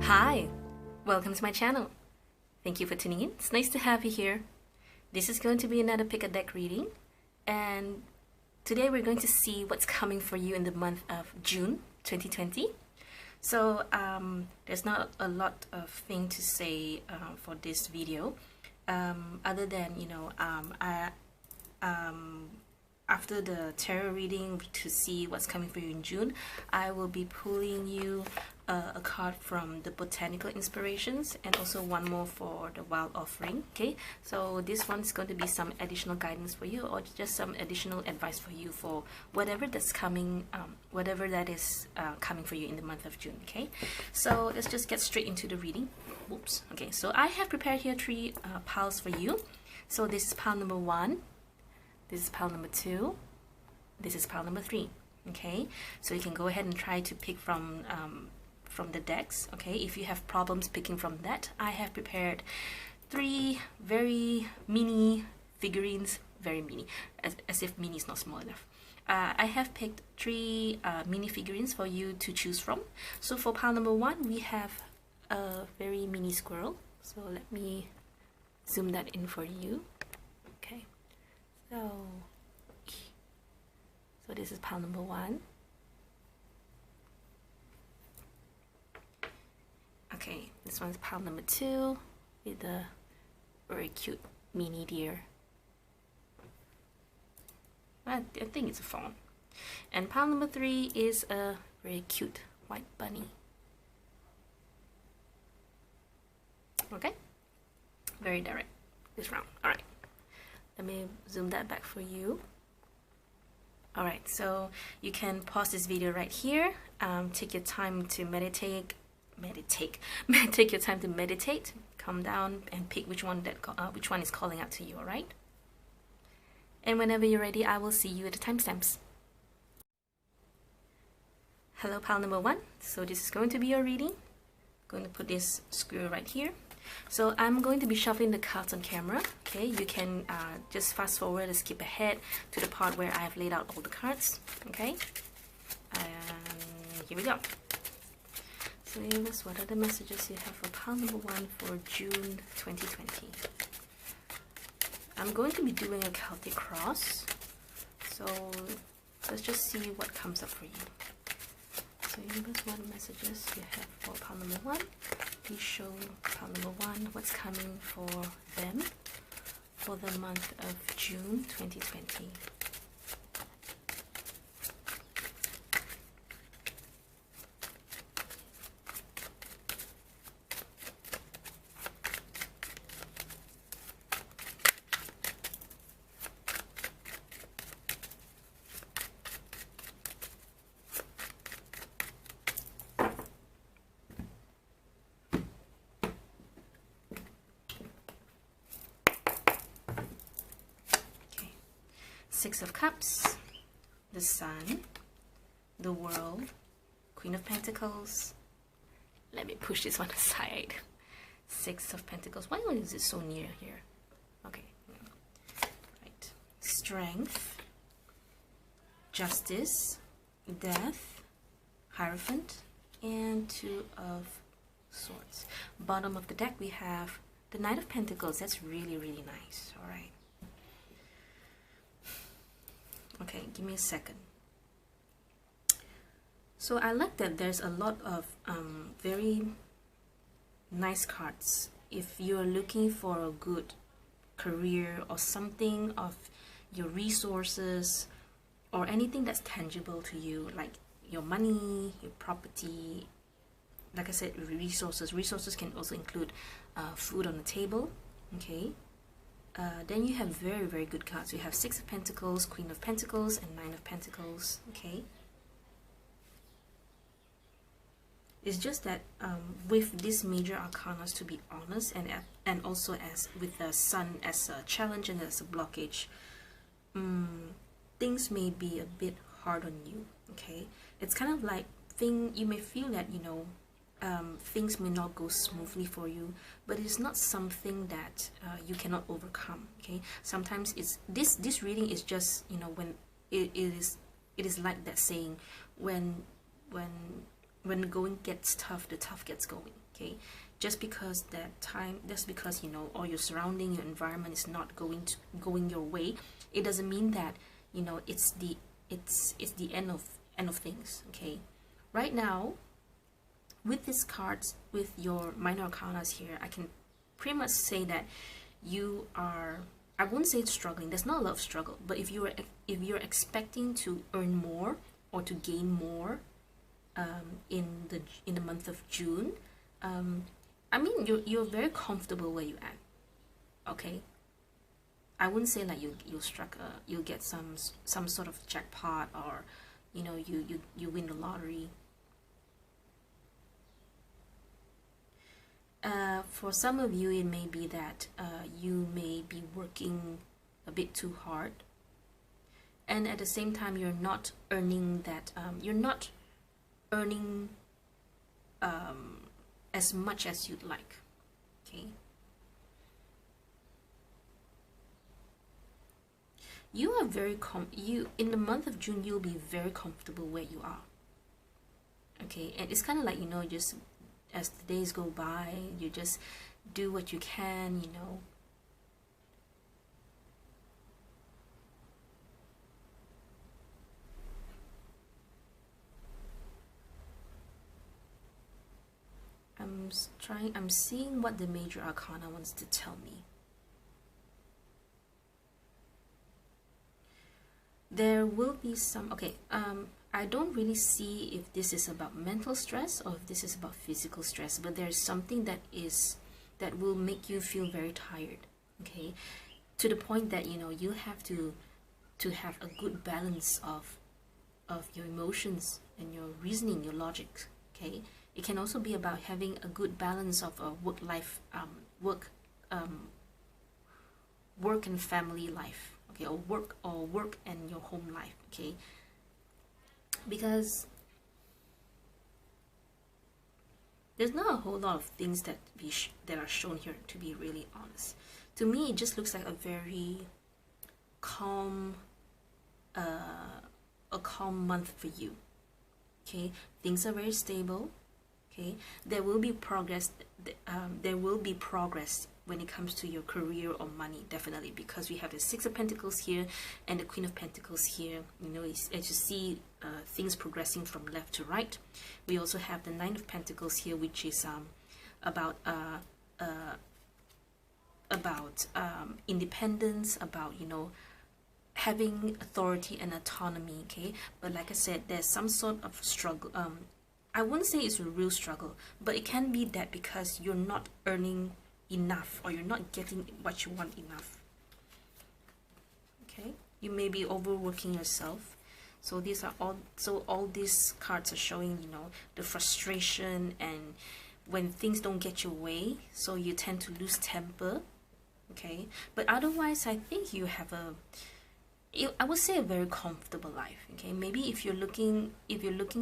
Hi, welcome to my channel. Thank you for tuning in. It's nice to have you here. This is going to be another pick a deck reading, and today we're going to see what's coming for you in the month of June 2020. So there's not a lot of thing to say for this video, other than after the tarot reading to see what's coming for you in June, I will be pulling you a card from the Botanical Inspirations and also one more for the Wild Offering. Okay, so this one's going to be some additional guidance for you, or just some additional advice for you for whatever that's coming, whatever that is coming for you in the month of June. Okay, so let's just get straight into the reading. Oops. Okay, so I have prepared here three piles for you. So this is pile number 1. This is pile number 2. This is pile number 3. Okay, so you can go ahead and try to pick from the decks. Okay, if you have problems picking from that, I have prepared 3 very mini figurines, very mini, as if mini is not small enough. I have picked 3 mini figurines for you to choose from. So for pile number 1, we have a very mini squirrel. So let me zoom that in for you. Okay, so this is pile number 1. Okay, this one's pile number 2 with a very cute mini deer. I think it's a fawn. And pile number 3 is a very cute white bunny. Okay, very direct this round. Alright, let me zoom that back for you. Alright, so you can pause this video right here, take your time to meditate. Take your time to meditate, calm down, and pick which one is calling out to you. All right, and whenever you're ready, I will see you at the timestamps. Hello, pile number 1. So this is going to be your reading. I'm going to put this squirrel right here. So I'm going to be shuffling the cards on camera. Okay, you can just fast forward and skip ahead to the part where I've laid out all the cards. Okay, and here we go. So what are the messages you have for pile number 1 for June 2020? I'm going to be doing a Celtic cross, so let's just see what comes up for you. So what messages you have for pile number 1? Please show pile number 1 what's coming for them for the month of June 2020. Six of Cups, the Sun, the World, Queen of Pentacles. Let me push this one aside. 6 of Pentacles. Why is it so near here? Okay. Right. Strength, Justice, Death, Hierophant, and 2 of Swords. Bottom of the deck we have the Knight of Pentacles. That's really, really nice. All right. Okay, give me a second. So I like that there's a lot of very nice cards. If you're looking for a good career or something of your resources or anything that's tangible to you, like your money, your property, like I said, resources. Resources can also include food on the table. Okay. Then you have very, very good cards. You have 6 of Pentacles, Queen of Pentacles, and 9 of Pentacles. Okay. It's just that with these major arcanas, to be honest, and also as with the Sun as a challenge and as a blockage, things may be a bit hard on you. Okay. It's kind of like you may feel that things may not go smoothly for you, but it's not something that you cannot overcome. Okay, sometimes it's this reading is just when it is like that saying, when the going gets tough, the tough gets going. Okay, just because you know, or your surrounding, your environment is not going your way, it doesn't mean that, you know, it's the end of things. Okay, right now with these cards, with your minor arcanas here, I can pretty much say that you are, I won't say it's struggling, there's not a lot of struggle, but if you're expecting to earn more or to gain more in the month of June, I mean, you're very comfortable where you at. Okay, I wouldn't say like you'll get some sort of jackpot, or you know, you win the lottery. For some of you, it may be that you may be working a bit too hard, and at the same time you're not earning that, you're not earning as much as you'd like. Okay, you are very in the month of June, you'll be very comfortable where you are. Okay, and it's kind of like, you know, just as the days go by, you just do what you can, you know. I'm seeing what the major arcana wants to tell me. There will be some, okay, I don't really see if this is about mental stress or if this is about physical stress, but there's something that will make you feel very tired. Okay, to the point that, you know, you have to have a good balance of your emotions and your reasoning, your logic. Okay, it can also be about having a good balance of a work and family life. Okay, or work and your home life. Okay, because there's not a whole lot of things that are shown here, to be really honest. To me, it just looks like a very calm month for you. Okay, things are very stable. Okay, there will be progress. There will be progress when it comes to your career or money, definitely, because we have the Six of Pentacles here and the Queen of Pentacles here. You know, as you see, things progressing from left to right. We also have the Nine of Pentacles here, which is about independence, about, you know, having authority and autonomy. Okay, but like I said, there's some sort of struggle. I wouldn't say it's a real struggle, but it can be that because you're not earning enough, or you're not getting what you want enough. Okay, you may be overworking yourself. So these are all these cards are showing, you know, the frustration and when things don't get your way, so you tend to lose temper. Okay, but otherwise I think you have I would say a very comfortable life. Okay, maybe if you're looking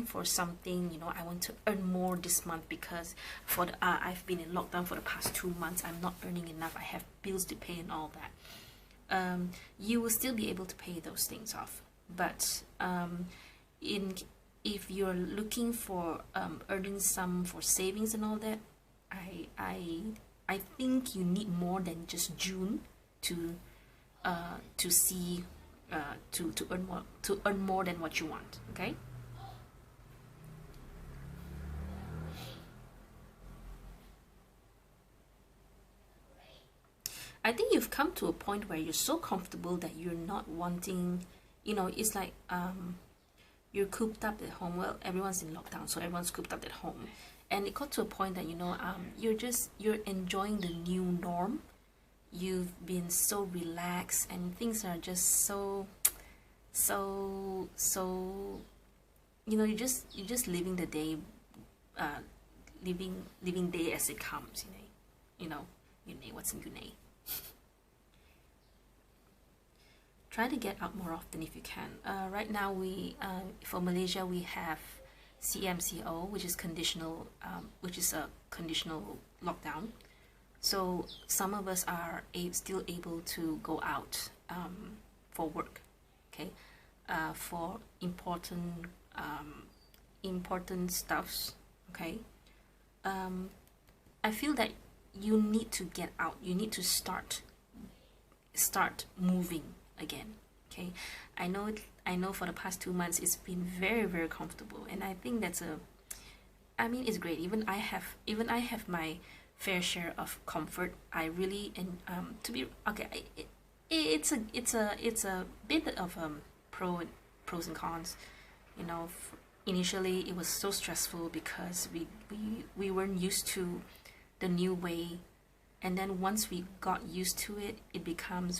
for something, you know, I want to earn more this month because I've been in lockdown for the past 2 months, I'm not earning enough, I have bills to pay and all that. You will still be able to pay those things off, but if you're looking for earning some for savings and all that, I think you need more than just June to see to earn more than what you want. Okay, I think you've come to a point where you're so comfortable that you're not wanting, you know, it's like you're cooped up at home. Well, everyone's in lockdown, so everyone's cooped up at home, and it got to a point that, you know, you're enjoying the new norm. You've been so relaxed and things are just so you know, you're just living the day, living day as it comes. You know what's in Yunei. Try to get out more often if you can. Right now we for Malaysia we have CMCO, which is conditional, which is a conditional lockdown. So some of us are still able to go out for work, okay, for important stuffs, okay. I feel that you need to get out. You need to start moving again. Okay, I know for the past 2 months it's been very, very comfortable, and I think that's I mean, it's great. Even I have my fair share of comfort. I really, and to be okay, it's a bit of pros and cons. You know, initially it was so stressful because we weren't used to the new way, and then once we got used to it,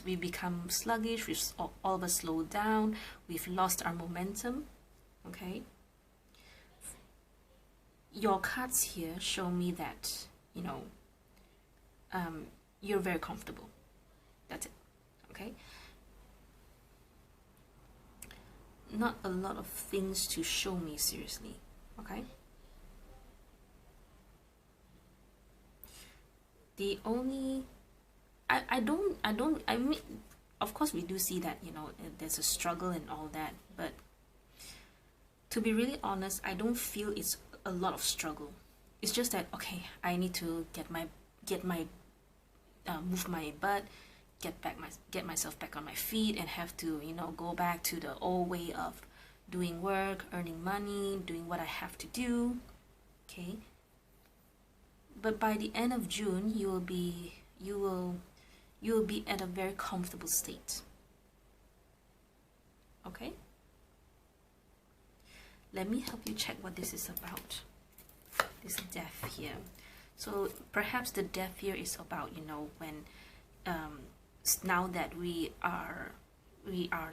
we become sluggish. We've all of us slowed down. We've lost our momentum. Okay. Your cards here show me that, you know, you're very comfortable. That's it. Okay. Not a lot of things to show me, seriously. Okay. The only I mean, of course we do see that, you know, there's a struggle and all that, but to be really honest, I don't feel it's a lot of struggle. It's just that, okay, I need to move my butt, get myself back on my feet, and have to, you know, go back to the old way of doing work, earning money, doing what I have to do. Okay. But by the end of June, you will be at a very comfortable state. Okay? Let me help you check what this is about. This death here. So perhaps the death here is about, you know, when now that we are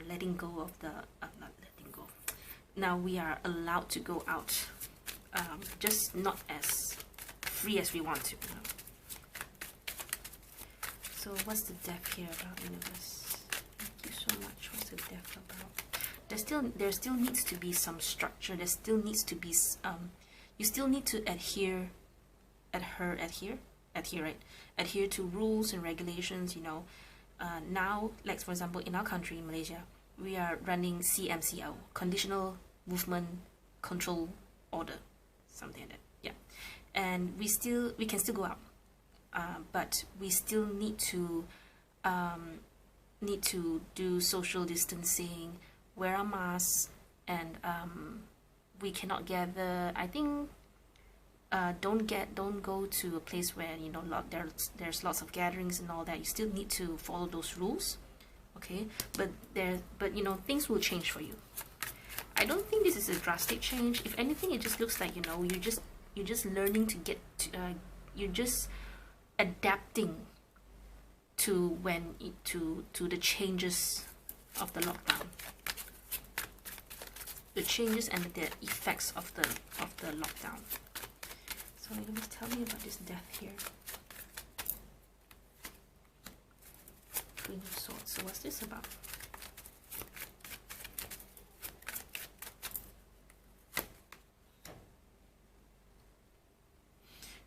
letting go of the not letting go. Now we are allowed to go out, just not as free as we want to. You know? So what's the death here about, universe? Thank you so much. What's the death about? There still needs to be some structure. There still needs to be you still need to adhere to rules and regulations. You know, now, like for example, in our country, Malaysia, we are running CMCO, Conditional Movement Control Order, something like that. Yeah, and we can still go out, but we still need to do social distancing, wear our masks, and we cannot gather. I think don't go to a place where, you know, there's lots of gatherings and all that. You still need to follow those rules. Okay, but you know, things will change for you. I don't think this is a drastic change. If anything, it just looks like, you know, you're just learning to get to, you're just adapting to the changes of the lockdown, the changes and the effects of the lockdown. So just tell me about this death here. Queen of Swords. So what's this about?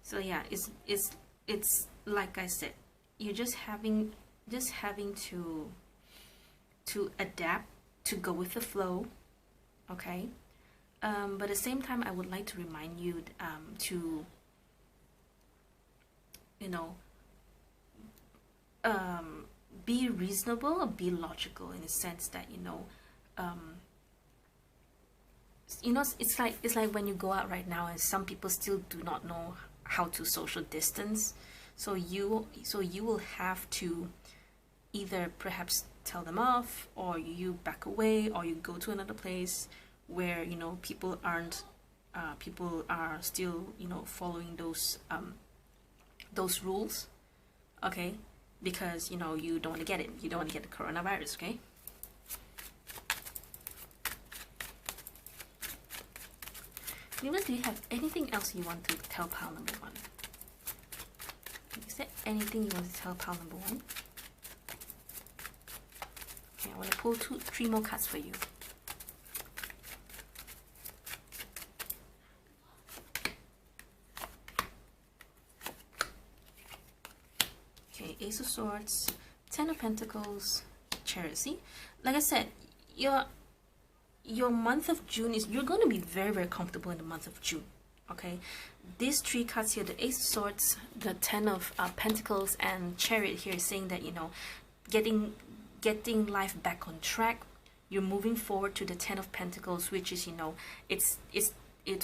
So yeah, it's like I said, you're just having to adapt, to go with the flow. Okay. But at the same time, I would like to remind you to, you know, be reasonable or be logical, in the sense that, you know, it's like when you go out right now, and some people still do not know how to social distance. So you will have to either perhaps tell them off, or you back away, or you go to another place where, you know, people are still, you know, following those rules. Okay, because, you know, you don't want to get it. You don't want to get the coronavirus. Okay. Universe, do you have anything else you want to tell pile number 1? Is there anything you want to tell pile number 1? Okay, I want to pull 3 more cards for you. Okay, Ace of Swords, 10 of Pentacles, Chariot. See, like I said, your month of June you're going to be very, very comfortable in the month of June. Okay, these three cards here, the Ace of Swords, the Ten of Pentacles, and Chariot here, is saying that, you know, getting life back on track. You're moving forward to the Ten of Pentacles, which is, you know, it's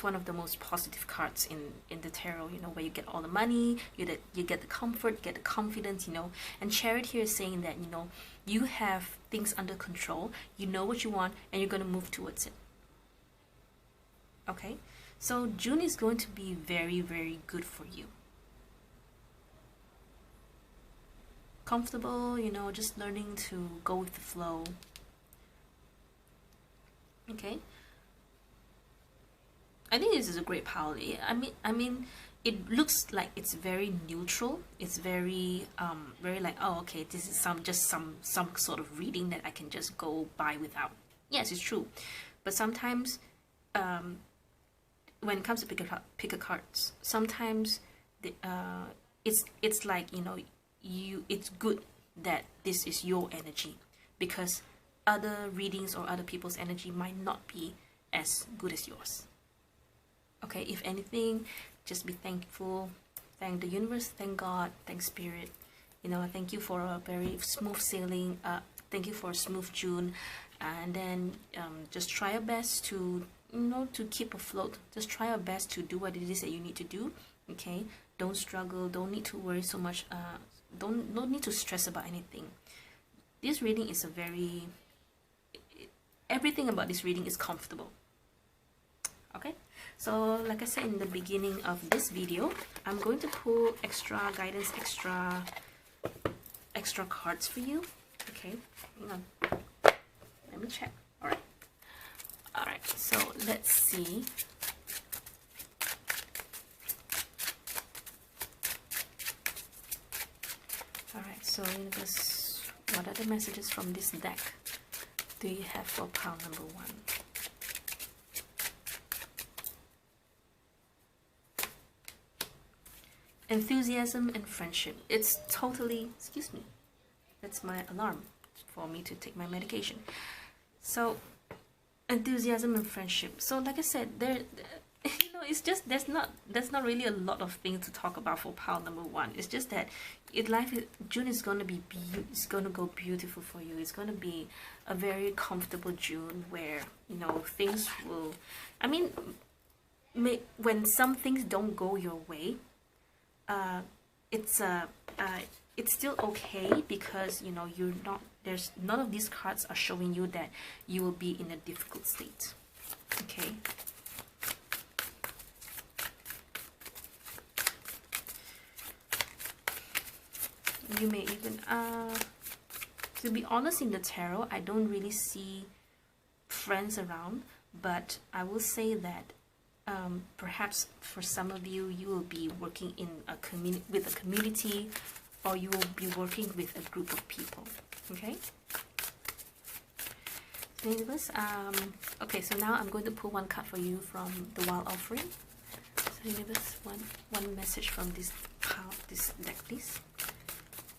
one of the most positive cards in the tarot, you know, where you get all the money, you get the comfort, you get the confidence, you know. And Chariot here is saying that, you know, you have things under control, you know what you want, and you're going to move towards it. Okay, so June is going to be very, very good for you. Comfortable, you know, just learning to go with the flow. Okay, I think this is a great pile. I mean, it looks like it's very neutral. It's very very like, oh, okay, this is some sort of reading that I can just go by without. Yes, it's true, but sometimes when it comes to pick a cards, sometimes it's like, you know, it's good that this is your energy, because other readings or other people's energy might not be as good as yours. Okay, if anything, just be thankful. Thank the universe, thank God, thank Spirit. You know, thank you for a very smooth sailing. Thank you for a smooth June, and then just try your best to, you know, to keep afloat. Just try your best to do what it is that you need to do. Okay, don't struggle. Don't need to worry so much. Don't need to stress about anything. This reading is a very, everything about this reading is comfortable. Okay, so like I said in the beginning of this video, I'm going to pull extra guidance, extra cards for you. Okay, hang on, let me check. All right, so let's see. All right, so universe, what are the messages from this deck do you have for pile number 1? Enthusiasm and friendship. It's totally, excuse me, that's my alarm for me to take my medication. So enthusiasm and friendship. So like I said, there, you know, it's just there's not really a lot of things to talk about for pile number 1. It's just that June is going to be it's going to go beautiful for you. It's going to be a very comfortable June where, you know, things will, I mean, when some things don't go your way, it's still okay, because, you know, you're not, there's none of these cards are showing you that you will be in a difficult state. Okay, you may even to be honest, in the tarot I don't really see friends around, but I will say that perhaps for some of you, you will be working in a community, or you will be working with a group of people. Okay, so universe, okay, so now I'm going to pull one card for you from the Wild Offering. So universe, one message from this deck, please.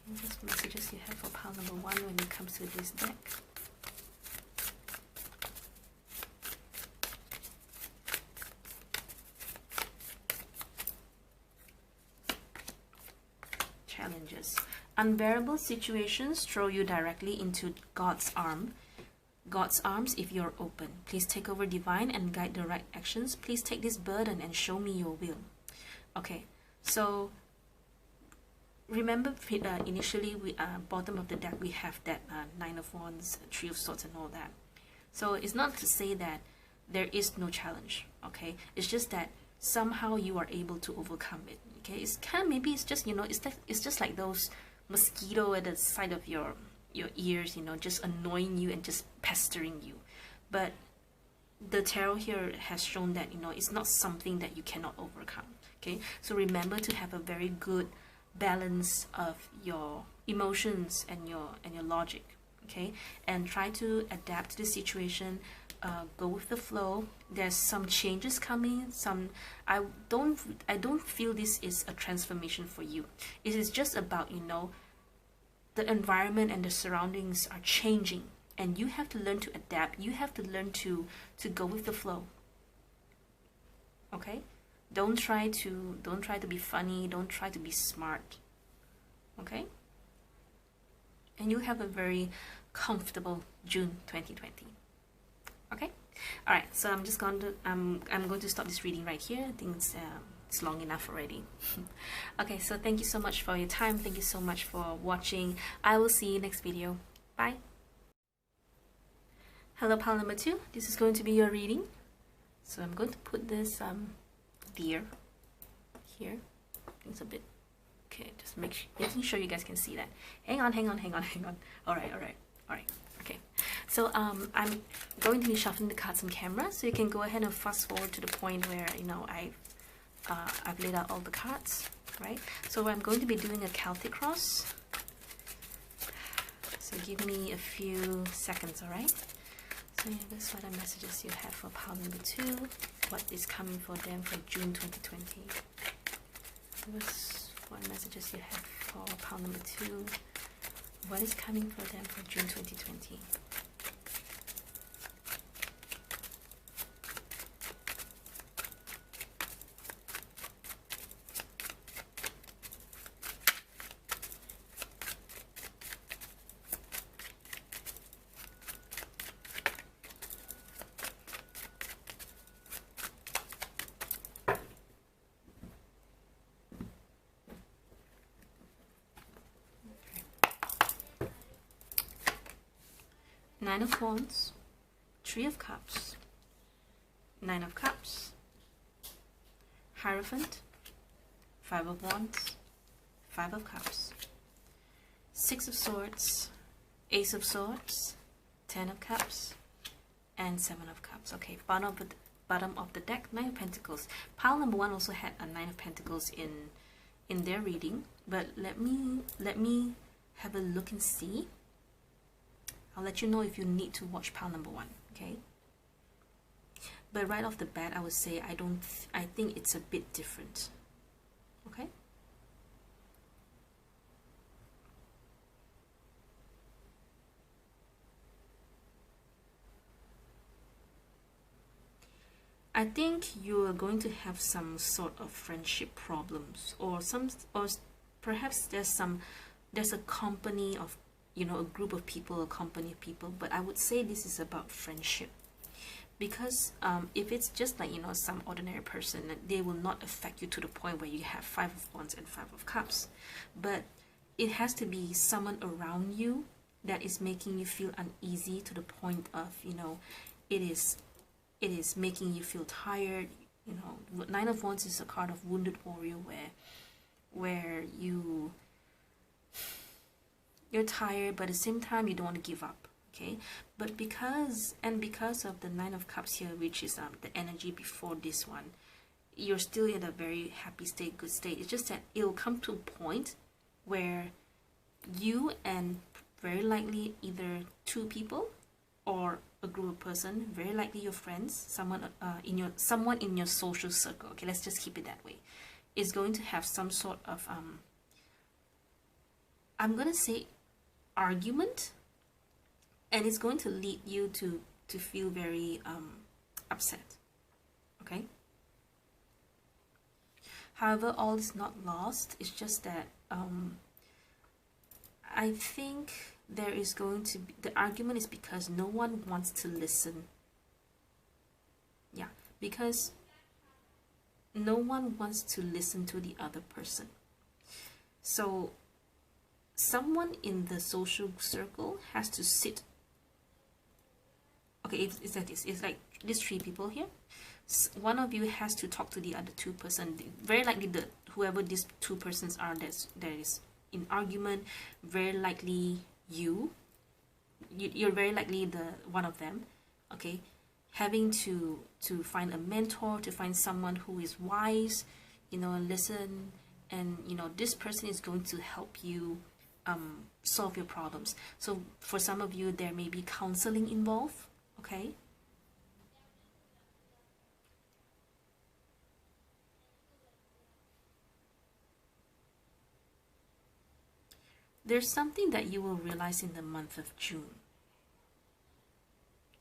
Universe, messages you have for pile number 1 when it comes to this deck. Challenges. Unbearable situations throw you directly into God's arms if you're open. Please take over divine and guide the right actions. Please take this burden and show me your will. Okay, so remember, initially we bottom of the deck we have that 9 of Wands, 3 of Swords, and all that. So it's not to say that there is no challenge. Okay, it's just that somehow you are able to overcome it. Okay, it's kind of, maybe it's just, you know, it's just like those mosquito at the side of your ears, you know, just annoying you and just pestering you. But the tarot here has shown that, you know, it's not something that you cannot overcome. Okay, so remember to have a very good balance of your emotions and your logic. Okay, and try to adapt to the situation. Go with the flow. There's some changes coming. I don't feel this is a transformation for you. It is just about, you know, the environment and the surroundings are changing, and you have to learn to adapt. You have to learn to go with the flow. Okay, Don't try to be funny, don't try to be smart. Okay? And you have a very comfortable June 2020. Okay? All right, so I'm going to stop this reading right here. I think it's long enough already. Okay, so thank you so much for your time. Thank you so much for watching. I will see you next video. Bye. Hello, pile number 2. This is going to be your reading. So I'm going to put this deer here. It's a bit okay. Just making sure you guys can see that. Hang on. All right. Okay. So I'm going to be shuffling the cards on camera, so you can go ahead and fast forward to the point where I've laid out all the cards, right? So I'm going to be doing a Celtic cross. So give me a few seconds, all right? So yeah, that's what the messages you have for pile number 2. What is coming for them for June 2020? What messages you have for pile number 2? What is coming for them for June 2020? Nine of Wands, Three of Cups, Nine of Cups, Hierophant, Five of Wands, Five of Cups, Six of Swords, Ace of Swords, Ten of Cups, and Seven of Cups. Okay, bottom of the deck, Nine of Pentacles. Pile number 1 also had a Nine of Pentacles in their reading, but let me have a look and see. I'll let you know if you need to watch pile number 1, okay? But right off the bat, I would say I think it's a bit different, okay? I think you are going to have some sort of friendship problems, or perhaps there's a company of, a group of people, a company of people, but I would say this is about friendship. Because if it's just like, some ordinary person, they will not affect you to the point where you have Five of Wands and Five of Cups. But it has to be someone around you that is making you feel uneasy to the point of, it is making you feel tired. Nine of Wands is a card of wounded warrior, where you're tired, but at the same time you don't want to give up, okay? But because of the Nine of Cups here, which is the energy before this one, you're still in a very happy state, good state. It's just that it'll come to a point where you and very likely either 2 people or a group of person, very likely your friends, someone in your social circle, okay, let's just keep it that way, is going to have some sort of I'm gonna say argument, and it's going to lead you to feel very upset, okay? However, all is not lost. It's just that I think there is going to be, the argument is because no one wants to listen. Yeah, because no one wants to listen to the other person. So someone in the social circle has to sit. Okay, it's like this. It's like these 3 people here. One of you has to talk to the other 2 person. Very likely whoever these 2 persons are that is in argument. Very likely you're very likely the one of them. Okay, having to find a mentor, to find someone who is wise, listen, and this person is going to help you solve your problems. So for some of you, there may be counseling involved, okay? There's something that you will realize in the month of June,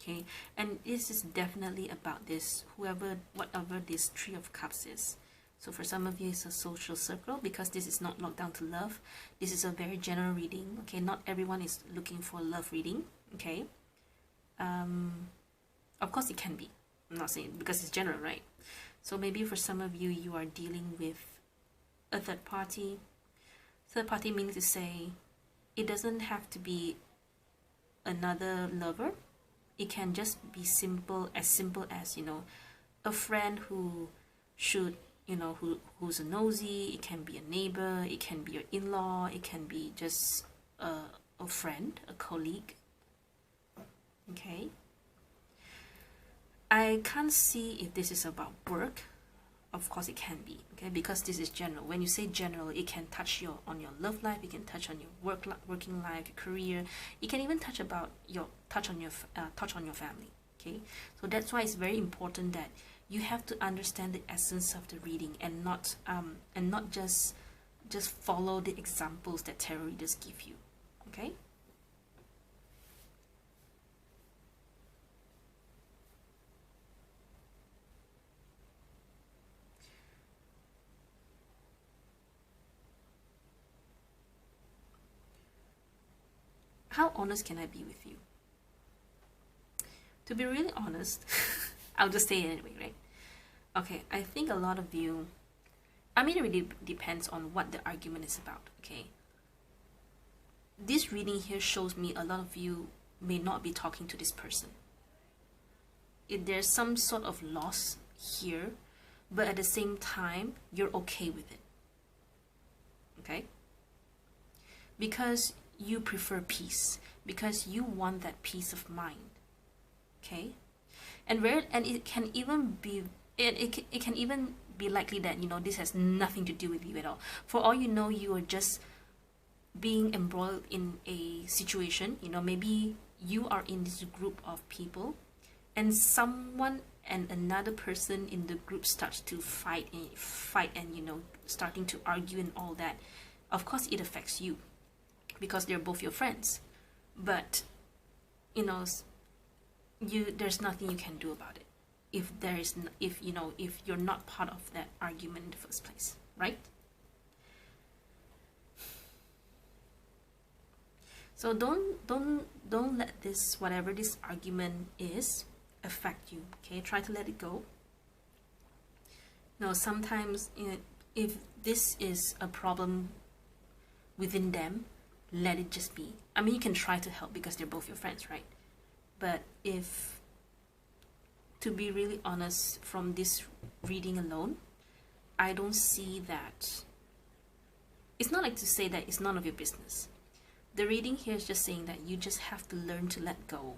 okay? And this is definitely about this, whatever this Three of Cups is. So for some of you, it's a social circle, because this is not locked down to love. This is a very general reading, okay? Not everyone is looking for love reading, okay? Of course it can be. I'm not saying, because it's general, right? So maybe for some of you, you are dealing with a third party. Third party means to say, it doesn't have to be another lover. It can just be simple as, you know, a friend who should, you know, who's a nosy. It can be a neighbor, it can be your in-law, it can be just a friend, a colleague, okay? I can't see if this is about work. Of course it can be, okay, because this is general. When you say general, it can touch on your love life, it can touch on your working life, your career. It can even touch on your family, okay? So that's why it's very important that you have to understand the essence of the reading, and not just follow the examples that tarot readers give you, okay? How honest can I be with you? To be really honest, I'll just say it anyway, right? Okay, I think a lot of you, I mean, it really depends on what the argument is about, okay? This reading here shows me a lot of you may not be talking to this person. If there's some sort of loss here, but at the same time, you're okay with it, okay? Because you prefer peace, because you want that peace of mind, okay? And it can even be it can even be likely that, you know, this has nothing to do with you at all. For all you know, you are just being embroiled in a situation. You know, maybe you are in this group of people, and someone and another person in the group starts to fight and, you know, starting to argue and all that. Of course it affects you, because they're both your friends, but you know, there's nothing you can do about it if you're not part of that argument in the first place, right? So don't let this, whatever this argument is, affect you, okay? Try to let it go. No, sometimes, you know, if this is a problem within them, let it just be. I mean, you can try to help because they're both your friends, right? But to be really honest, from this reading alone, I don't see that. It's not like to say that it's none of your business. The reading here is just saying that you just have to learn to let go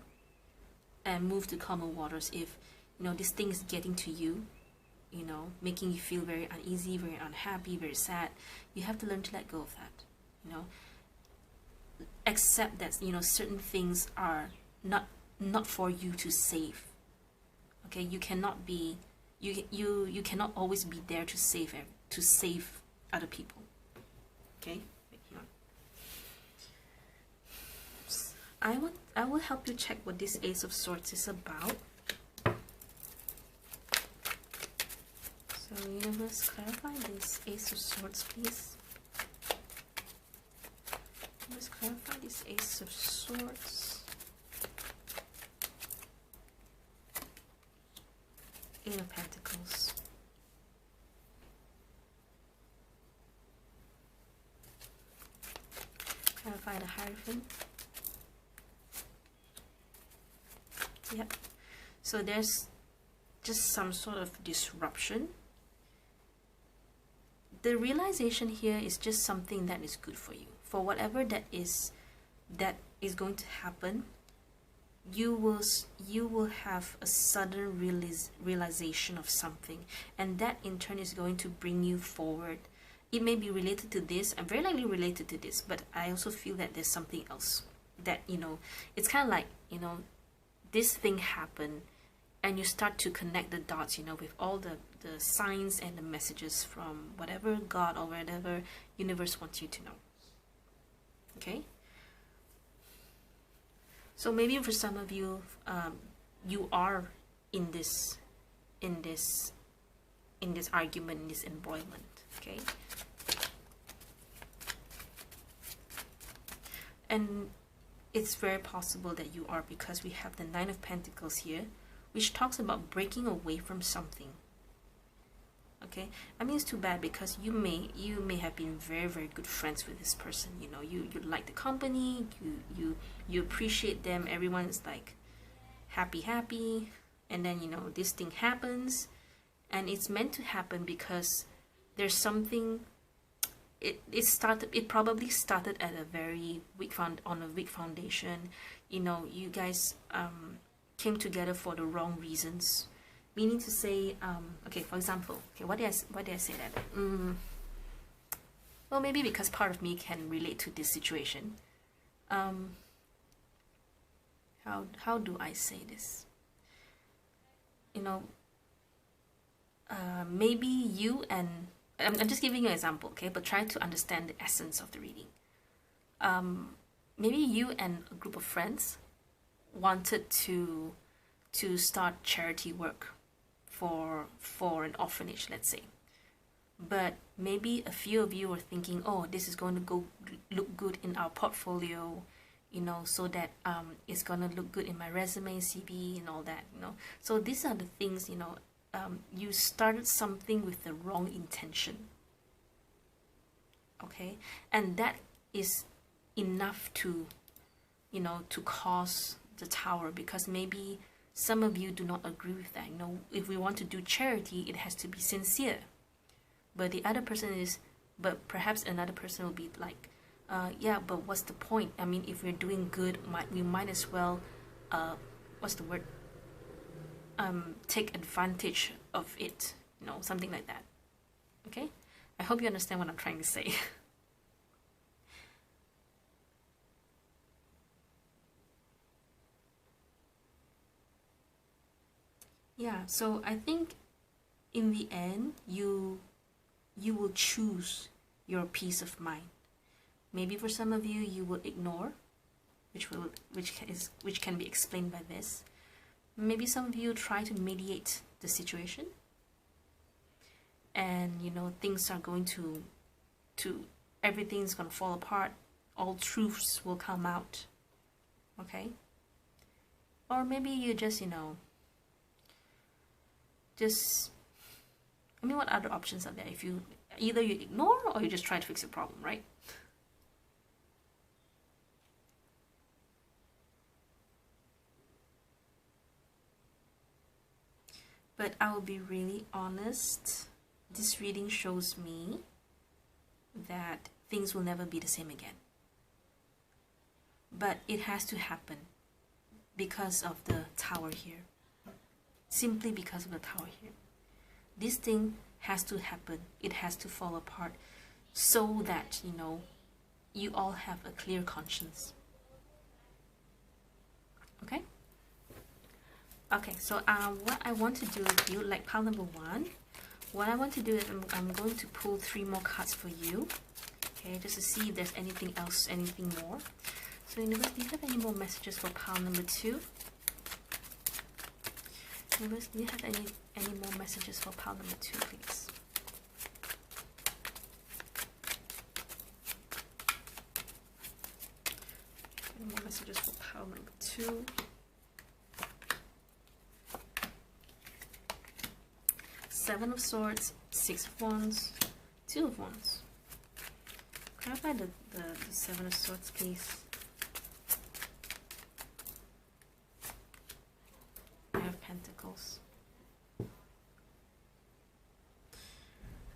and move to calmer waters. If, you know, this thing is getting to you, you know, making you feel very uneasy, very unhappy, very sad, you have to learn to let go of that, you know. Accept that, you know, certain things are not for you to save, okay? You cannot be, you cannot always be there to save other people, okay? I will help you check what this Ace of Swords is about. So universe, clarify this Ace of Swords, please. Let's clarify this Ace of Swords. Eight of Pentacles. Clarify the Hierophant. Yep. So there's just some sort of disruption. The realization here is just something that is good for you. For whatever that is going to happen, you will have a sudden realization of something, and that in turn is going to bring you forward. It may be related to this, and very likely related to this, but I also feel that there's something else that, you know, it's kind of like, you know, this thing happened and you start to connect the dots, you know, with all the signs and the messages from whatever God or whatever universe wants you to know. Okay, so maybe for some of you, you are in this in this argument, in this embroilment. Okay, and it's very possible that you are, because we have the Nine of Pentacles here, which talks about breaking away from something. Okay, I mean, it's too bad, because you may have been very, very good friends with this person. You know, you like the company, you appreciate them, everyone's like happy, and then, you know, this thing happens, and it's meant to happen because there's something. It probably started at a very weak foundation. You know, you guys came together for the wrong reasons. Meaning to say, okay, for example, okay, what did I say that? Well, maybe because part of me can relate to this situation. How do I say this? You know, maybe you and I'm just giving you an example, okay? But try to understand the essence of the reading. Maybe you and a group of friends wanted to start charity work for an orphanage, let's say. But maybe a few of you are thinking, oh, this is going to look good in our portfolio, you know, so that it's going to look good in my resume, CV, and all that, you know. So these are the things, you know, you started something with the wrong intention. Okay, and that is enough to, you know, to cause the tower, because maybe some of you do not agree with that. You know, if we want to do charity, it has to be sincere. But the other person is, but perhaps another person will be like, yeah, but what's the point? I mean, if we're doing good, we might as well, what's the word? Take advantage of it, you know, something like that. Okay, I hope you understand what I'm trying to say. Yeah, so I think in the end you will choose your peace of mind. Maybe for some of you, you will ignore, which can be explained by this. Maybe some of you try to mediate the situation, and you know, things are going to everything's gonna fall apart. All truths will come out. Okay, or maybe you just, you know, I mean, what other options are there? If you either you ignore or you just try to fix the problem, right? But I will be really honest, this reading shows me that things will never be the same again. But it has to happen because of the tower here. Simply because of the tower here. This thing has to happen. It has to fall apart so that, you know, you all have a clear conscience. Okay? Okay, so what I want to do with you, like pile number 1, what I want to do is I'm going to pull 3 more cards for you. Okay, just to see if there's anything else, anything more. So universe, do you have any more messages for pile number 2? Universe, do you have any more messages for pile number 2, please? Any more messages for pile number 2? 7 of Swords, 6 of Wands, 2 of Wands. Clarify the 7 of Swords, please. Five of Pentacles.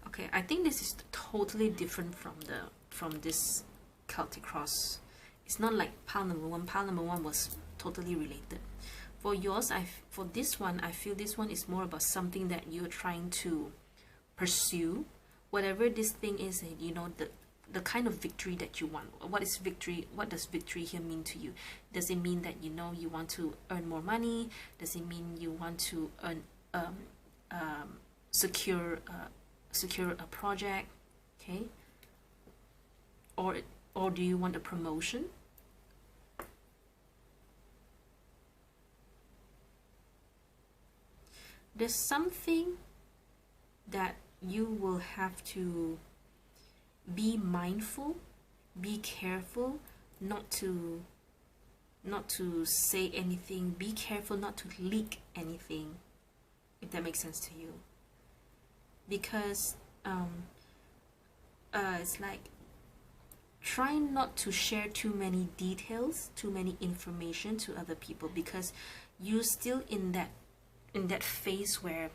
Okay, I think this is totally different from this Celtic cross. It's not like pile number 1. Pile number 1 was totally related. For yours, for this one, I feel this one is more about something that you're trying to pursue. Whatever this thing is, you know, the kind of victory that you want. What is victory? What does victory here mean to you? Does it mean that, you know, you want to earn more money? Does it mean you want to secure a project? Okay. Or do you want a promotion? There's something that you will have to be mindful, be careful not to say anything, be careful not to leak anything, if that makes sense to you. Because it's like, try not to share too many details, too many information to other people, because you're still in that phase where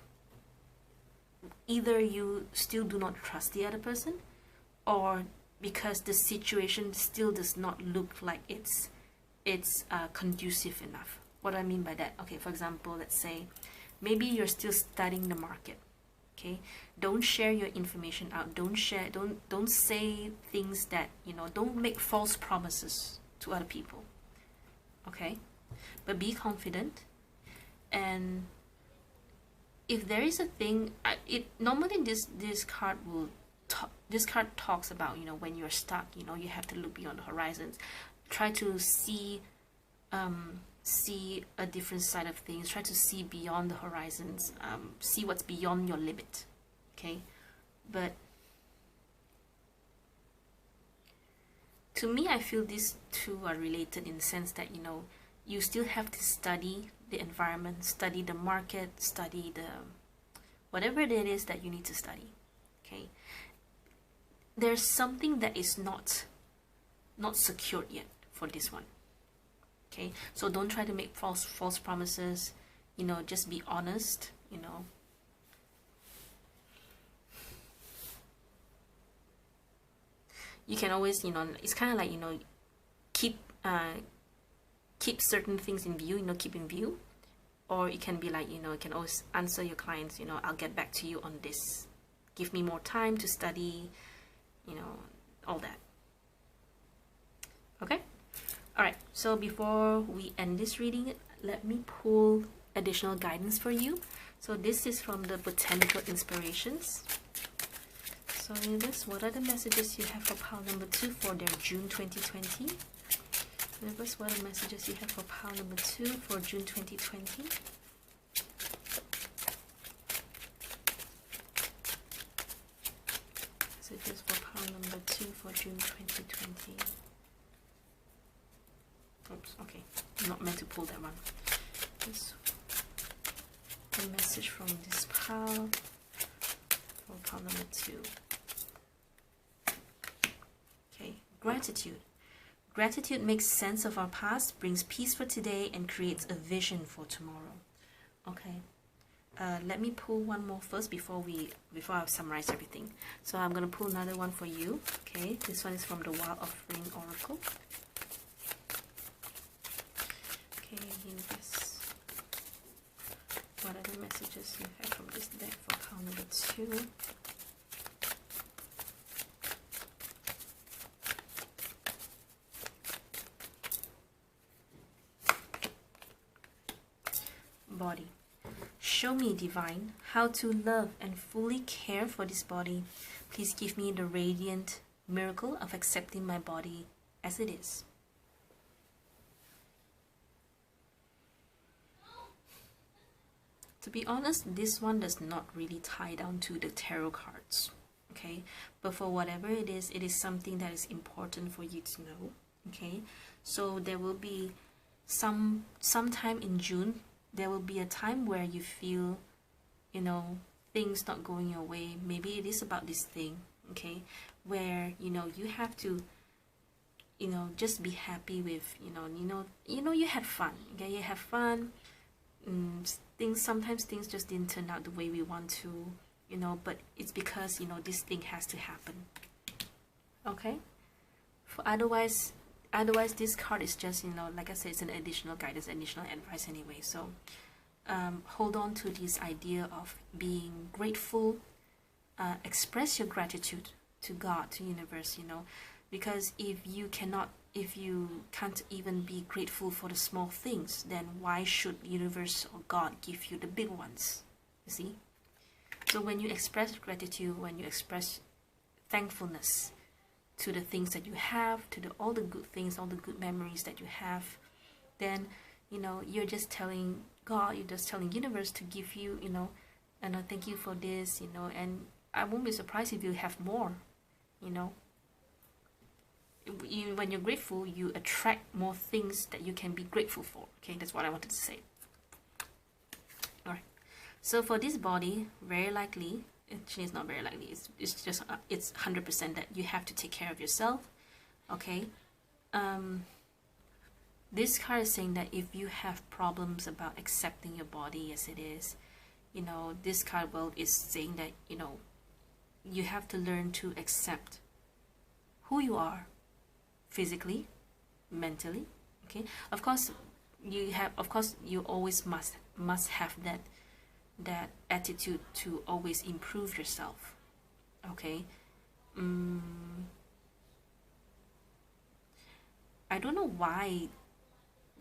either you still do not trust the other person, or because the situation still does not look like it's conducive enough. What do I mean by that? Okay, for example, let's say maybe you're still studying the market. Okay, don't share your information out. Don't say things that, don't make false promises to other people. Okay, but be confident. And if there is a thing, normally this card talks about, when you're stuck, you have to look beyond the horizons. Try to see a different side of things. Try to see beyond the horizons. See what's beyond your limit. Okay, but to me, I feel these two are related in the sense that, you still have to study the environment, study the market, study the whatever it is that you need to study. Okay, there's something that is not secured yet for this one. Okay, so don't try to make false promises. Just be honest. You can always, it's kind of like, keep certain things in view. Keep in view. Or it can be like, you can always answer your clients, I'll get back to you on this. Give me more time to study, all that. Okay? Alright, so before we end this reading, let me pull additional guidance for you. So this is from the Botanical Inspirations. So universe, what are the messages you have for pile number 2 for their June 2020? Universe, what are the messages you have for pile number 2 for June 2020? Messages for pile number 2 for June 2020. Oops, okay. I'm not meant to pull that one. This a message from this pile for pile number 2. Okay, gratitude. Gratitude makes sense of our past, brings peace for today, and creates a vision for tomorrow. Okay. Let me pull one more first before I summarize everything. So I'm gonna pull another one for you. Okay, this one is from the Wild Offering Oracle. Okay, universe, what are the messages you have from this deck for pile number 2? Body. Show me, divine, how to love and fully care for this body. Please give me the radiant miracle of accepting my body as it is. To be honest, this one does not really tie down to the tarot cards, okay? But for whatever it is something that is important for you to know, okay? So there will be sometime in June, there will be a time where you feel, things not going your way. Maybe it is about this thing, okay? Where, you have to, just be happy with, you had fun, okay? You have fun. Sometimes things just didn't turn out the way we want to, but it's because, this thing has to happen, okay? Otherwise this card is just, like I said, it's an additional guidance, additional advice anyway. So hold on to this idea of being grateful. Express your gratitude to God, to universe, because if you can't even be grateful for the small things, then why should universe or God give you the big ones? You see? So when you express gratitude, when you express thankfulness to the things that you have, to all the good things, all the good memories that you have, then you're just telling God, you're just telling universe to give you and thank you for this, you know, and I won't be surprised if you have more, you know. When you're grateful, you attract more things that you can be grateful for. Okay, that's what I wanted to say. All right, so for this body, very likely, actually it's not very likely, it's just it's 100% that you have to take care of yourself. Okay, this card is saying that if you have problems about accepting your body as it is, you know, this card world is saying that, you know, you have to learn to accept who you are physically, mentally. Okay, of course you always must have that attitude to always improve yourself. Okay, I don't know why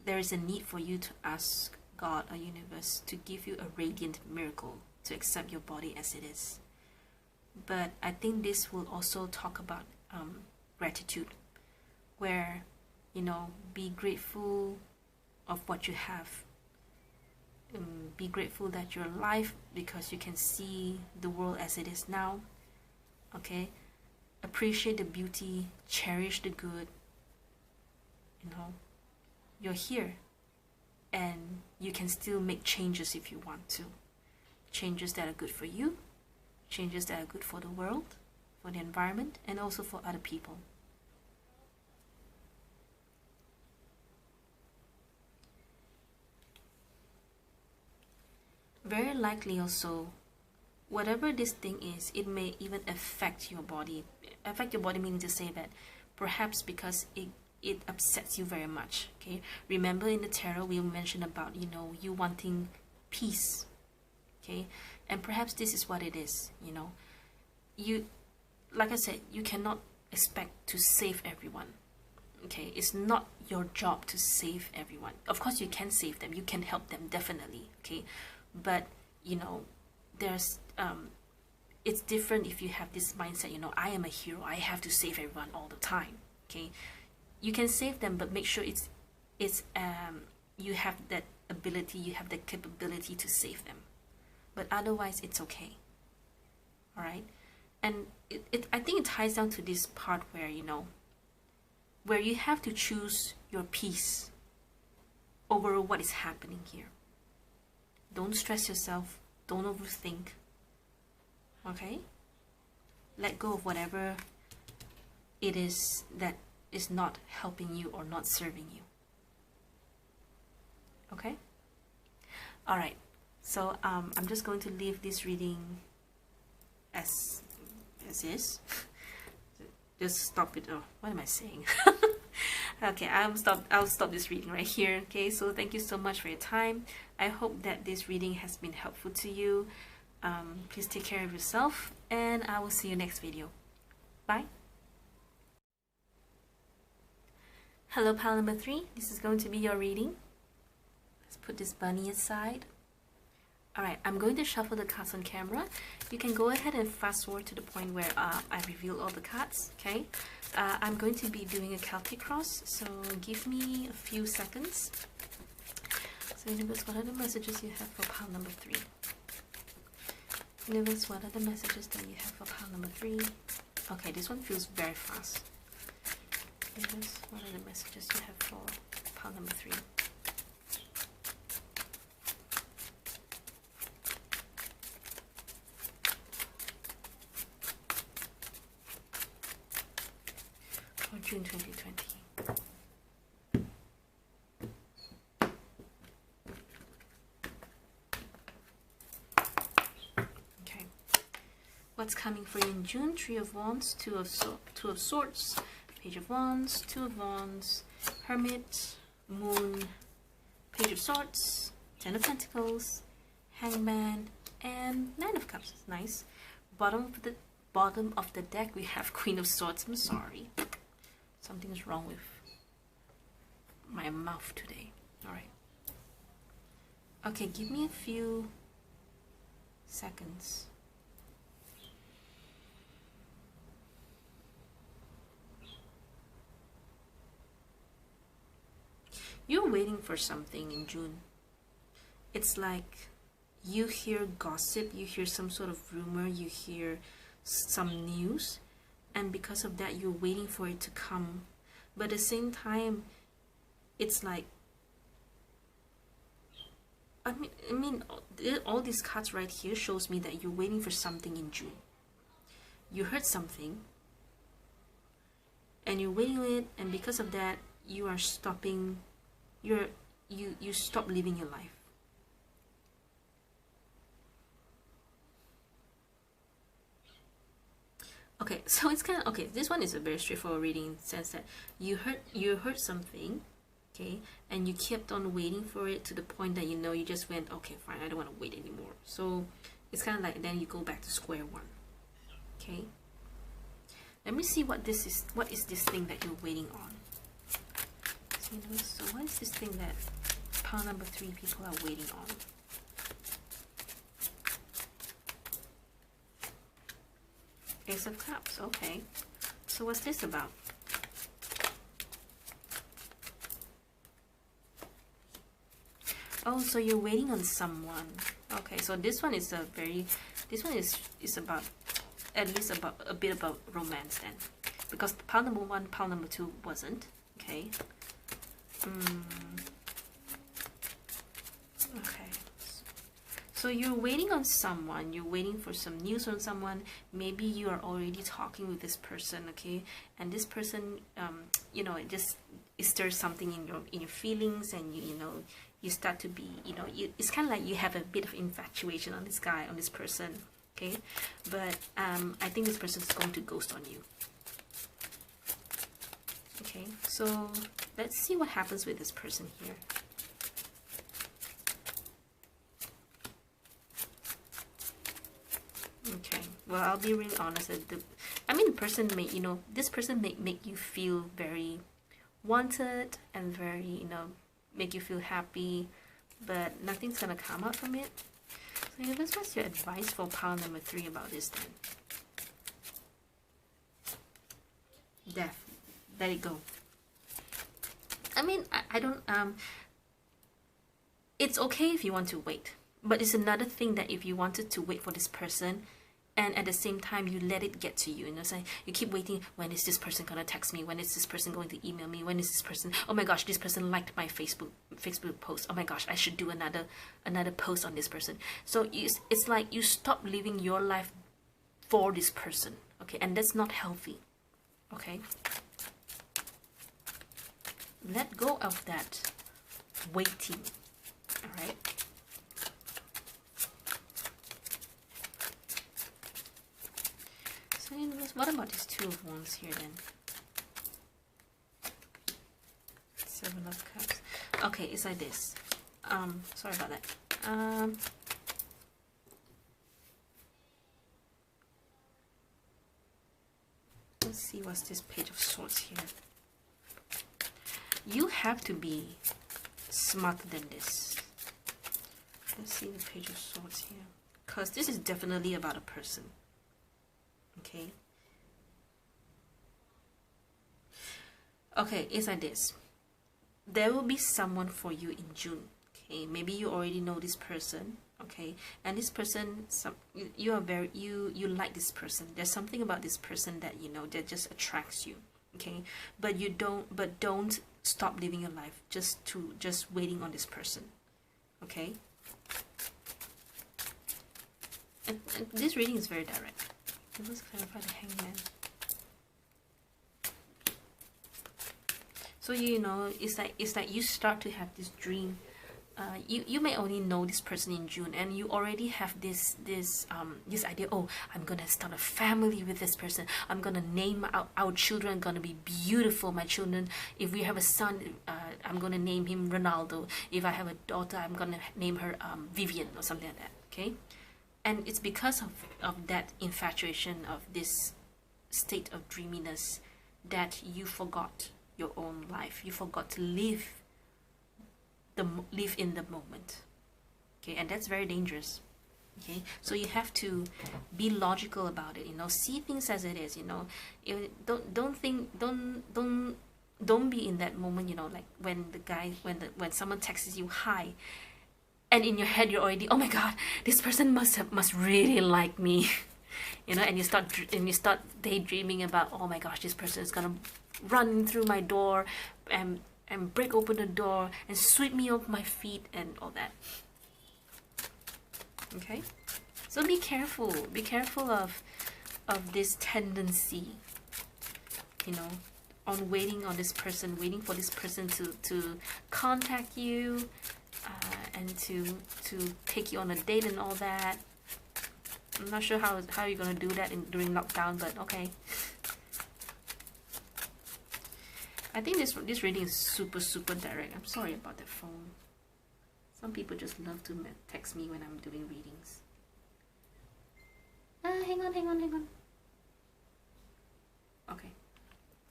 there is a need for you to ask God or universe to give you a radiant miracle to accept your body as it is. But I think this will also talk about gratitude, where, you know, be grateful of what you have. Be grateful that you're alive because you can see the world as it is now. Okay, appreciate the beauty, cherish the good. You know, you're here, and you can still make changes if you want to. Changes that are good for you, changes that are good for the world, for the environment, and also for other people. Very likely also, whatever this thing is, it may even affect your body. Affect your body meaning to say that perhaps because it upsets you very much. Okay, remember in the tarot we mentioned about, you know, you wanting peace. Okay, and perhaps this is what it is. You know, you, like I said, you cannot expect to save everyone. Okay, it's not your job to save everyone. Of course you can save them, you can help them, definitely. Okay, but you know, there's it's different if you have this mindset, you know, I am a hero, I have to save everyone all the time. Okay, you can save them, but make sure it's you have that ability, you have the capability to save them. But otherwise it's okay. All right, and I think it ties down to this part where, you know, where you have to choose your peace over what is happening here. Don't stress yourself, don't overthink. Okay, let go of whatever it is that is not helping you or not serving you. Okay, all right, so I'm just going to leave this reading as is. Just stop it. Oh, what am I saying? Okay, I'll stop this reading right here. Okay, so thank you so much for your time. I hope that this reading has been helpful to you. Please take care of yourself, and I will see you next video. Bye. Hello, pile number 3. This is going to be your reading. Let's put this bunny aside. Alright, I'm going to shuffle the cards on camera. You can go ahead and fast forward to the point where I reveal all the cards, okay? I'm going to be doing a Celtic cross, so give me a few seconds. So universe, what are the messages you have for pile number 3? Universe, what are the messages that you have for pile number 3? Okay, this one feels very fast. Universe, what are the messages you have for pile number 3? June 2020. Okay. What's coming for you in June? 3 of Wands, Two of Swords, Page of Wands, 2 of Wands, Hermit, Moon, Page of Swords, 10 of Pentacles, Hangman, and 9 of Cups. Nice. Bottom of the deck we have Queen of Swords. I'm sorry. Something's wrong with my mouth today. Alright. Okay, give me a few seconds. You're waiting for something in June. It's like you hear gossip, you hear some sort of rumor, you hear some news, and because of that you're waiting for it to come. But at the same time, it's like, I mean all these cards right here shows me that you're waiting for something in June. You heard something and you're waiting on it, and because of that you are stopping, you stop living your life. Okay, so it's kind of, okay, this one is a very straightforward reading in the sense that you heard something, okay, and you kept on waiting for it to the point that, you know, you just went, okay, fine, I don't want to wait anymore. So it's kind of like then you go back to square one. Okay, let me see what this is. What is this thing that you're waiting on? So what is this thing that pile number 3 people are waiting on? Ace of Cups. Okay, so what's this about? Oh, so you're waiting on someone. Okay, so this one is a very, this one is about, at least about a bit about romance then, because pile number 1, pile number 2 wasn't. Okay. Okay. So you're waiting on someone, you're waiting for some news on someone. Maybe you are already talking with this person, okay? And this person, you know, it stirs something in your feelings, and you know, you start to be, you know, it's kind of like you have a bit of infatuation on this guy, on this person, okay? But I think this person is going to ghost on you. Okay, so let's see what happens with this person here. Okay, well, I'll be really honest. I mean, the person may, you know, this person may make you feel very wanted and very, you know, make you feel happy, but nothing's gonna come out from it. So yeah, what's your advice for pile number 3 about this then? Death. Let it go. I mean, I don't, it's okay if you want to wait, but it's another thing that if you wanted to wait for this person, and at the same time you let it get to you, you know, so you keep waiting, when is this person gonna text me, when is this person going to email me, when is this person, oh my gosh, this person liked my Facebook post, oh my gosh, I should do another post on this person. So it's like you stop living your life for this person, okay, and that's not healthy. Okay, let go of that waiting. All right. So anyways, what about this 2 of Wands here then? 7 of Cups. Okay, it's like this. Sorry about that. Let's see what's this Page of Swords here. You have to be smarter than this. Let's see the Page of Swords here, because this is definitely about a person. Okay. Okay, it's like this. There will be someone for you in June. Okay, maybe you already know this person. Okay, and this person, you like this person. There's something about this person that, you know, that just attracts you. Okay, but don't stop living your life just waiting on this person. Okay, and this reading is very direct. Let's clarify the Hangman. So you know, it's like you start to have this dream. You may only know this person in June, and you already have this idea. Oh, I'm gonna start a family with this person. I'm gonna name our children gonna be beautiful. My children, if we have a son, I'm gonna name him Ronaldo. If I have a daughter, I'm gonna name her Vivian or something like that. Okay, and it's because of that infatuation, of this state of dreaminess, that you forgot your own life. You forgot to live in the moment. Okay, and that's very dangerous. Okay, so you have to be logical about it, you know, see things as it is, you know. Don't be in that moment, you know, like when someone texts you hi, and in your head you're already, oh my god, this person must really like me. You know, and you start daydreaming about, oh my gosh, this person is gonna run through my door and break open the door and sweep me off my feet and all that. Okay, so be careful of this tendency, you know, on waiting on this person, waiting for this person to contact you and to take you on a date and all that. I'm not sure how you're gonna do that during lockdown, but okay. I think this reading is super direct. I'm sorry about that phone. Some people just love to text me when I'm doing readings. Hang on. Okay.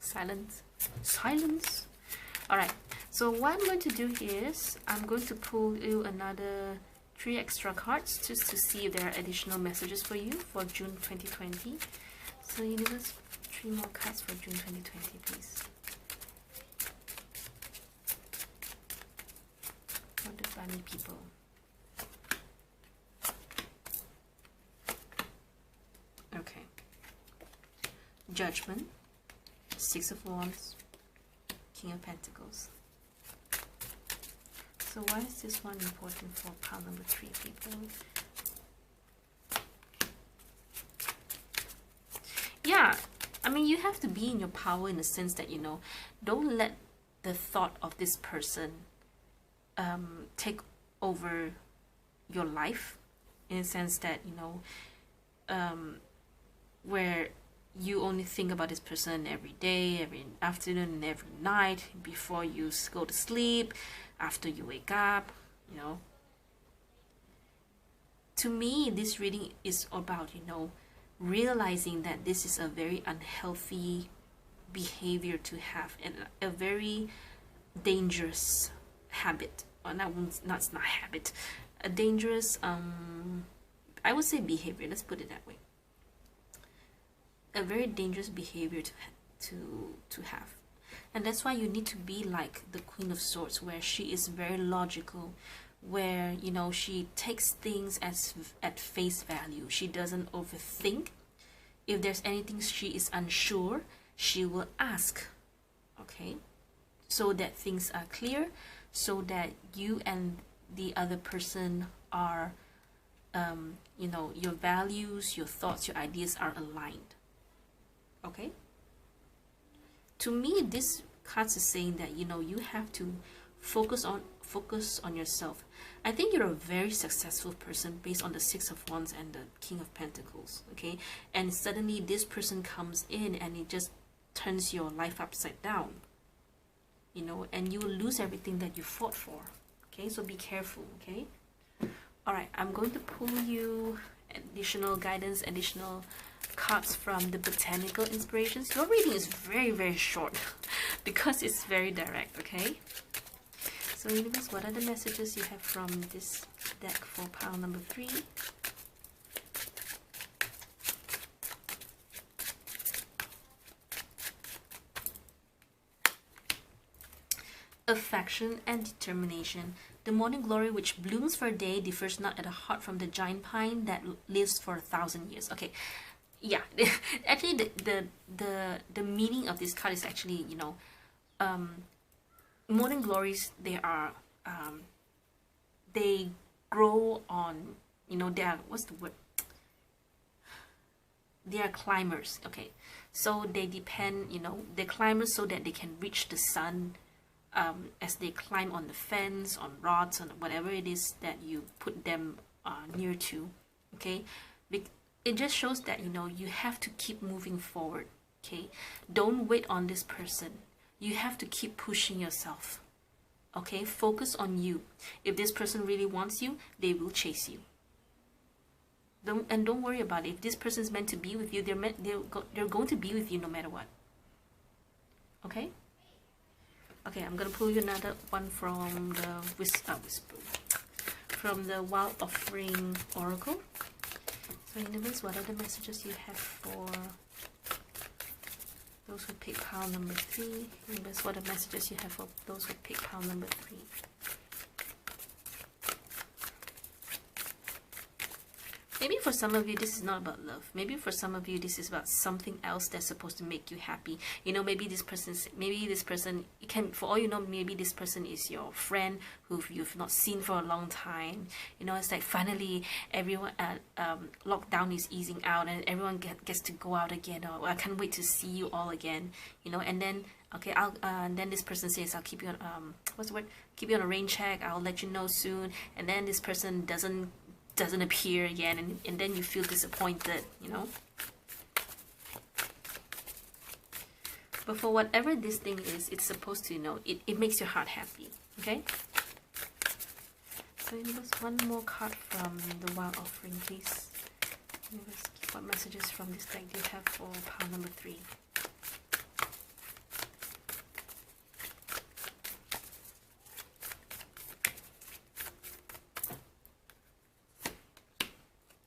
Silence. Alright, so what I'm going to do is I'm going to pull you another 3 extra cards just to see if there are additional messages for you for June 2020. So universe, 3 more cards for June 2020, please. For the bunny people. Okay. Judgment, 6 of Wands, King of Pentacles. So why is this one important for pile number 3, people? Yeah, I mean, you have to be in your power in the sense that, you know, don't let the thought of this person take over your life, in a sense that, you know, where you only think about this person every day, every afternoon, and every night, before you go to sleep, after you wake up, you know. To me, this reading is about, you know, realizing that this is a very unhealthy behavior to have, and a very dangerous habit. Or not habit, a dangerous I would say behavior, let's put it that way. A very dangerous behavior to have. And that's why you need to be like the Queen of Swords, where she is very logical, where, you know, she takes things at face value. She doesn't overthink. If there's anything she is unsure, she will ask, okay, so that things are clear, so that you and the other person are you know, your values, your thoughts, your ideas are aligned. Okay, to me this card is saying that, you know, you have to focus on yourself. I think you're a very successful person based on the 6 of Wands and the King of Pentacles. Okay, and suddenly this person comes in and it just turns your life upside down, you know, and you will lose everything that you fought for. Okay, so be careful. Okay, all right, I'm going to pull you additional guidance, additional cards from the botanical inspirations. Your reading is very short because it's very direct. Okay, so universe, what are the messages you have from this deck for pile number 3? Affection and determination. The morning glory which blooms for a day differs not at a heart from the giant pine that lives for 1,000 years. Okay, yeah, actually the meaning of this card is actually, you know, morning glories, they are they grow on, you know, they are, what's the word, they are climbers. Okay, so they depend, you know, they're climbers so that they can reach the sun as they climb on the fence, on rods, on whatever it is that you put them near to. Okay, it just shows that, you know, you have to keep moving forward. Okay, don't wait on this person. You have to keep pushing yourself. Okay, focus on you. If this person really wants you, they will chase you. Don't worry about it. If this person is meant to be with you, they're going to be with you no matter what. Okay. Okay, I'm gonna pull you another one from the from the Wild Offering Oracle. So universe, what are the messages you have for those who pick pile number 3? Universe, what are the messages you have for those who pick pile number 3? Maybe for some of you, this is not about love. Maybe for some of you, this is about something else that's supposed to make you happy. You know, maybe this person, it can, for all you know, maybe this person is your friend who you've not seen for a long time. You know, it's like finally everyone, lockdown is easing out and everyone gets to go out again. Or I can't wait to see you all again. You know, and then, okay, and then this person says, I'll keep you on, what's the word? Keep you on a rain check. I'll let you know soon. And then this person doesn't appear again, and then you feel disappointed, you know. But for whatever this thing is, it's supposed to, you know, it makes your heart happy, okay? So give us one more card from the Wild Offering, please. What messages from this deck do you have for pile number 3?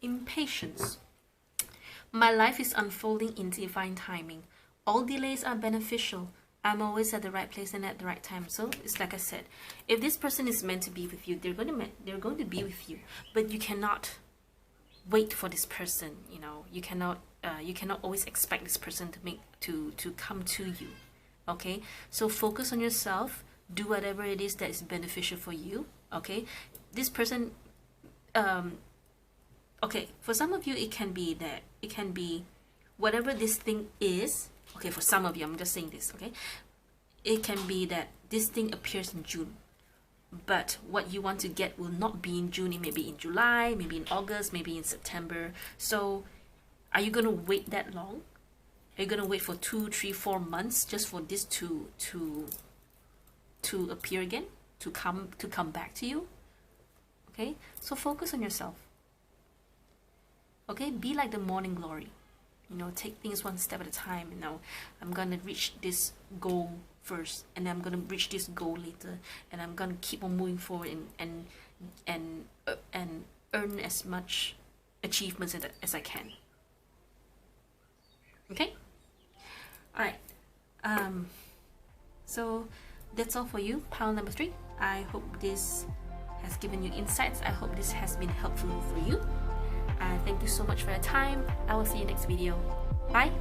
Impatience. My life is unfolding in divine timing. All delays are beneficial. I'm always at the right place and at the right time. So it's like I said, if this person is meant to be with you, they're going to be with you. But you cannot wait for this person. You know, you cannot always expect this person to come to you. Okay, so focus on yourself. Do whatever it is that is beneficial for you. Okay, this person. Okay, for some of you, it can be whatever this thing is. Okay, for some of you, I'm just saying this, okay? It can be that this thing appears in June, but what you want to get will not be in June. It may be in July, maybe in August, maybe in September. So are you going to wait that long? Are you going to wait for 2, 3, 4 months just for this to appear again, to come back to you? Okay, so focus on yourself. Okay, be like the morning glory. You know, take things one step at a time. You know, I'm gonna reach this goal first, and I'm gonna reach this goal later, and I'm gonna keep on moving forward and earn as much achievements as I can. Okay. All right. So that's all for you, pile number 3. I hope this has given you insights. I hope this has been helpful for you. Thank you so much for your time. I will see you next video. Bye.